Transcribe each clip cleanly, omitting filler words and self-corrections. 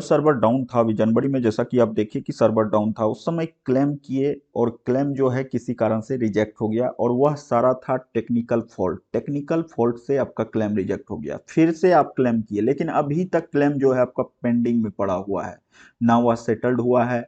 Server down था अभी जनवरी में, जैसा कि आप देखिए कि सर्वर डाउन था, उस समय क्लेम किए और क्लेम जो है किसी कारण से रिजेक्ट हो गया और वह सारा था टेक्निकल फॉल्ट से आपका क्लेम रिजेक्ट हो गया। फिर से आप क्लेम किए, लेकिन अभी तक क्लेम जो है आपका पेंडिंग में पड़ा हुआ है, ना वह सेटल्ड हुआ है,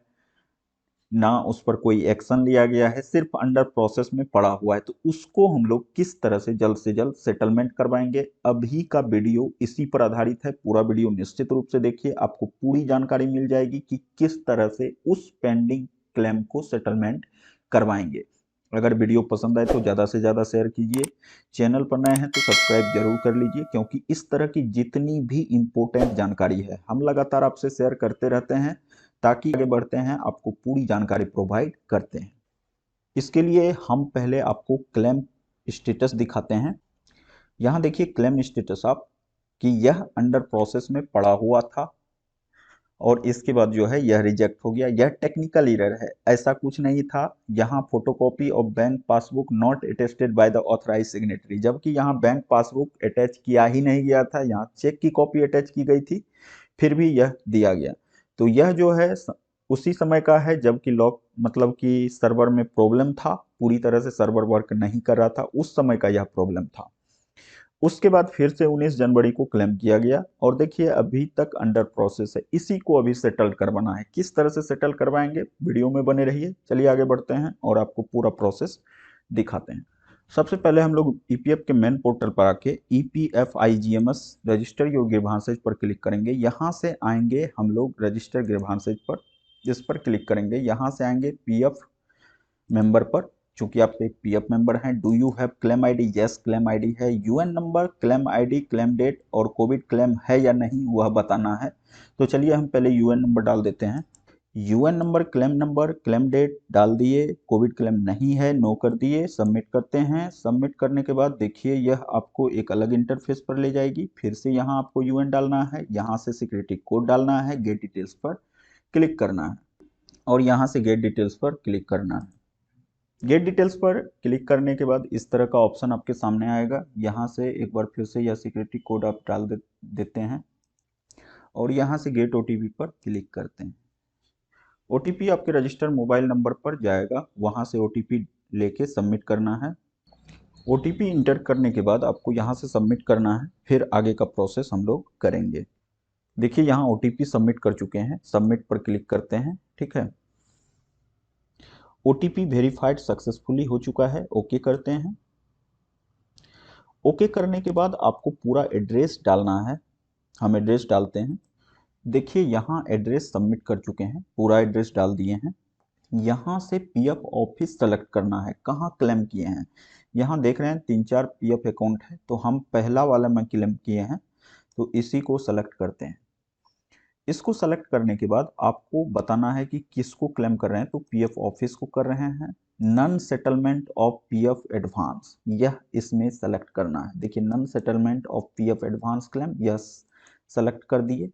ना उस पर कोई एक्शन लिया गया है, सिर्फ अंडर प्रोसेस में पड़ा हुआ है। तो उसको हम लोग किस तरह से जल्द सेटलमेंट करवाएंगे, अभी का वीडियो इसी पर आधारित है। पूरा वीडियो निश्चित रूप से देखिए, आपको पूरी जानकारी मिल जाएगी कि किस तरह से उस पेंडिंग क्लेम को सेटलमेंट करवाएंगे। अगर वीडियो पसंद आए तो ज़्यादा से ज़्यादा शेयर कीजिए। चैनल पर नए हैं तो सब्सक्राइब जरूर कर लीजिए, क्योंकि इस तरह की जितनी भी इम्पोर्टेंट जानकारी है हम लगातार आपसे शेयर करते रहते हैं, ताकि आगे बढ़ते हैं आपको पूरी जानकारी प्रोवाइड करते हैं। इसके लिए हम पहले आपको क्लेम स्टेटस दिखाते हैं। यहाँ देखिए क्लेम स्टेटस आप कि यह अंडर प्रोसेस में पड़ा हुआ था और इसके बाद जो है यह रिजेक्ट हो गया। यह टेक्निकल एरर है, ऐसा कुछ नहीं था। यहाँ photocopy of bank passbook not attested by the authorise signatory, जबकि यहाँ बैंक पासबुक अटैच किया ही नहीं गया था, यहाँ चेक की कॉपी अटैच की गई थी, फिर भी यह दिया गया। तो यह जो है उसी समय का है जबकि लॉक मतलब कि सर्वर में प्रॉब्लम था, पूरी तरह से सर्वर वर्क नहीं कर रहा था, उस समय का यह प्रॉब्लम था। उसके बाद फिर से 19 जनवरी को क्लेम किया गया और देखिए अभी तक अंडर प्रोसेस है। इसी को अभी सेटल करवाना है। किस तरह से सेटल करवाएंगे, वीडियो में बने रहिए। चलिए आगे बढ़ते हैं और आपको पूरा प्रोसेस दिखाते हैं। सबसे पहले हम लोग ईपीएफ के मेन पोर्टल पर आके EPFIGMS रजिस्टर योर ग्रीवांसेज पर क्लिक करेंगे। यहाँ से आएंगे हम लोग रजिस्टर ग्रीवांसेज पर, इस पर क्लिक करेंगे। यहाँ से आएंगे पीएफ मेंबर पर, चूंकि आप एक पीएफ मेंबर हैं। Do you have claim ID, yes claim ID है। UAN number, claim ID, claim date और कोविड क्लेम है या नहीं वह बताना है। तो चलिए हम पहले यूएन नंबर डाल देते हैं। यूएन नंबर, क्लेम डेट डाल दिए, कोविड क्लेम नहीं है, नो कर दिए, सबमिट करते हैं। सबमिट करने के बाद देखिए यह आपको एक अलग इंटरफेस पर ले जाएगी। फिर से यहाँ आपको यूएन डालना है, यहाँ से सिक्योरिटी कोड डालना है, गेट डिटेल्स पर क्लिक करना है और यहाँ से गेट डिटेल्स पर क्लिक करना है। गेट डिटेल्स पर क्लिक करने के बाद इस तरह का ऑप्शन आपके सामने आएगा। यहाँ से एक बार फिर से यह सिक्योरिटी कोड आप डाल देते हैं और यहाँ से गेट ओटीपी पर क्लिक करते हैं। ओटीपी आपके रजिस्टर्ड मोबाइल नंबर पर जाएगा, वहाँ से ओटीपी लेके सबमिट करना है। ओटीपी इंटर करने के बाद आपको यहाँ से सबमिट करना है, फिर आगे का प्रोसेस हम लोग करेंगे। देखिए यहाँ ओटीपी सबमिट कर चुके हैं, सबमिट पर क्लिक करते हैं। ठीक है, ओटीपी वेरीफाइड सक्सेसफुली हो चुका है, ओके करते हैं। ओके करने के बाद आपको पूरा एड्रेस डालना है, हम एड्रेस डालते हैं। देखिए यहाँ एड्रेस सबमिट कर चुके हैं, पूरा एड्रेस डाल दिए हैं। यहाँ से पीएफ ऑफिस सेलेक्ट करना है, कहाँ क्लेम किए हैं। यहाँ देख रहे हैं 3-4 पीएफ अकाउंट है, तो हम पहला वाला में क्लेम किए हैं तो इसी को सेलेक्ट करते हैं। इसको सेलेक्ट करने के बाद आपको बताना है कि किसको क्लेम कर रहे हैं, तो पीएफ ऑफिस को कर रहे हैं। Non settlement of PF advance, यह इसमें सेलेक्ट करना है। देखिए non settlement of PF advance claim, यह सेलेक्ट कर दिए।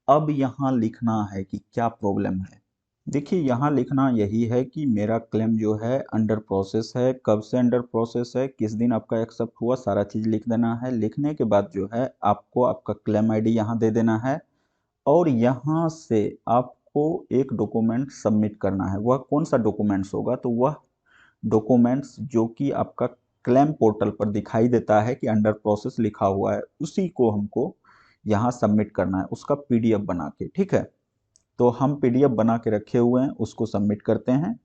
अब यहाँ लिखना है कि क्या प्रॉब्लम है। देखिए यहाँ लिखना यही है कि मेरा क्लेम जो है अंडर प्रोसेस है, कब से अंडर प्रोसेस है, किस दिन आपका एक्सेप्ट हुआ, सारा चीज़ लिख देना है। लिखने के बाद जो है आपको आपका क्लेम आईडी यहाँ दे देना है और यहाँ से आपको एक डॉक्यूमेंट सबमिट करना है। वह कौन सा डॉक्यूमेंट्स होगा, तो वह डॉक्यूमेंट्स जो कि आपका क्लेम पोर्टल पर दिखाई देता है कि अंडर प्रोसेस लिखा हुआ है, उसी को हमको यहाँ सबमिट करना है, उसका पीडीएफ बना के। ठीक है, तो हम पीडीएफ बना के रखे हुए हैं, उसको सबमिट करते हैं।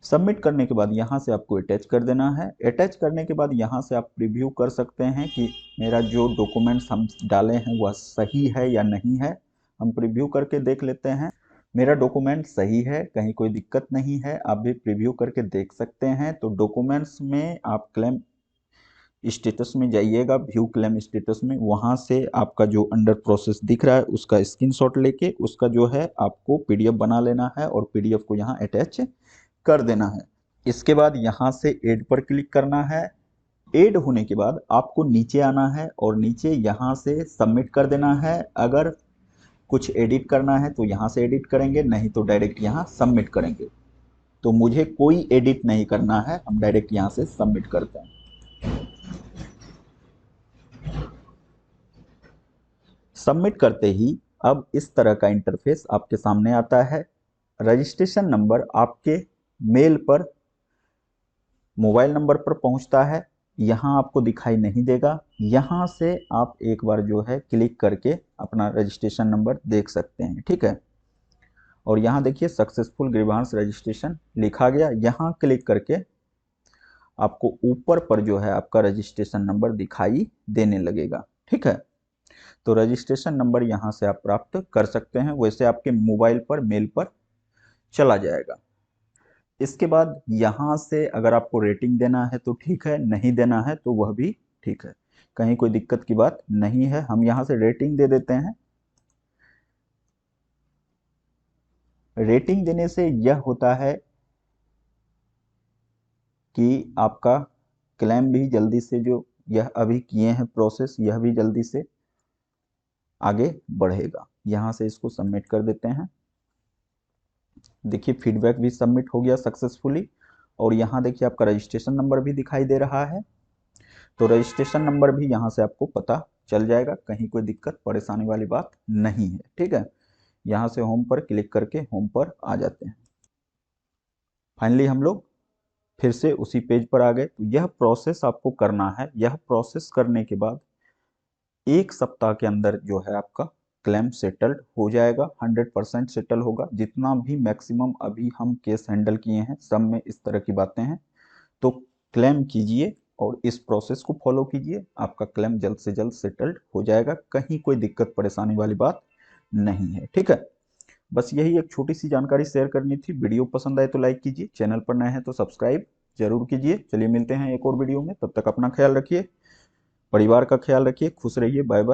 सबमिट करने के बाद यहाँ से आपको अटैच कर देना है। अटैच करने के बाद यहाँ से आप प्रीव्यू कर सकते हैं कि मेरा जो डॉक्यूमेंट्स हम डाले हैं वह सही है या नहीं है। हम प्रीव्यू करके देख लेते हैं। मेरा डॉक्यूमेंट सही है, कहीं कोई दिक्कत नहीं है, आप भी प्रीव्यू करके देख सकते हैं। तो डॉक्यूमेंट्स में आप क्लेम स्टेटस में जाइएगा, व्यू क्लेम स्टेटस में, वहाँ से आपका जो अंडर प्रोसेस दिख रहा है उसका स्क्रीनशॉट लेके उसका जो है आपको पीडीएफ बना लेना है और पीडीएफ को यहाँ अटैच कर देना है। इसके बाद यहाँ से ऐड पर क्लिक करना है। ऐड होने के बाद आपको नीचे आना है और नीचे यहाँ से सबमिट कर देना है। अगर कुछ एडिट करना है तो यहाँ से एडिट करेंगे, नहीं तो डायरेक्ट यहाँ सबमिट करेंगे। तो मुझे कोई एडिट नहीं करना है, हम डायरेक्ट यहाँ से सबमिट करते हैं। सबमिट करते ही अब इस तरह का इंटरफेस आपके सामने आता है। रजिस्ट्रेशन नंबर आपके मेल पर, मोबाइल नंबर पर पहुंचता है, यहाँ आपको दिखाई नहीं देगा। यहाँ से आप एक बार जो है क्लिक करके अपना रजिस्ट्रेशन नंबर देख सकते हैं, ठीक है। और यहाँ देखिए सक्सेसफुल ग्रीवांस रजिस्ट्रेशन लिखा गया, यहाँ क्लिक करके आपको ऊपर पर जो है आपका रजिस्ट्रेशन नंबर दिखाई देने लगेगा, ठीक है। तो रजिस्ट्रेशन नंबर यहाँ से आप प्राप्त कर सकते हैं, वैसे आपके मोबाइल पर मेल पर चला जाएगा। इसके बाद यहाँ से अगर आपको रेटिंग देना है तो ठीक है, नहीं देना है तो वह भी ठीक है, कहीं कोई दिक्कत की बात नहीं है। हम यहाँ से रेटिंग दे देते हैं। रेटिंग देने से यह होता है कि आपका क्लेम भी जल्दी से, जो यह अभी किए हैं प्रोसेस, यह भी जल्दी से आगे बढ़ेगा। यहाँ से इसको सबमिट कर देते हैं। देखिए फीडबैक भी सबमिट हो गया सक्सेसफुली, और यहाँ देखिए आपका रजिस्ट्रेशन नंबर भी दिखाई दे रहा है। तो रजिस्ट्रेशन नंबर भी यहाँ से आपको पता चल जाएगा, कहीं कोई दिक्कत परेशानी वाली बात नहीं है, ठीक है। यहाँ से होम पर क्लिक करके होम पर आ जाते हैं। फाइनली हम लोग फिर से उसी पेज पर आ गए। तो यह प्रोसेस आपको करना है। यह प्रोसेस करने के बाद 1 सप्ताह के अंदर जो है आपका क्लेम सेटल्ड हो जाएगा, 100% सेटल होगा। जितना भी मैक्सिमम अभी हम केस हैंडल किए हैं सब में इस तरह की बातें हैं। तो क्लेम कीजिए और इस प्रोसेस को फॉलो कीजिए, आपका क्लेम जल्द से जल्द सेटल्ड हो जाएगा, कहीं कोई दिक्कत परेशानी वाली बात नहीं है, ठीक है। बस यही एक छोटी सी जानकारी शेयर करनी थी। वीडियो पसंद आए तो लाइक कीजिए, चैनल पर नए हैं तो सब्सक्राइब जरूर कीजिए। चलिए मिलते हैं एक और वीडियो में, तब तक अपना ख्याल रखिए, परिवार का ख्याल रखिए, खुश रहिए, बाय बाय।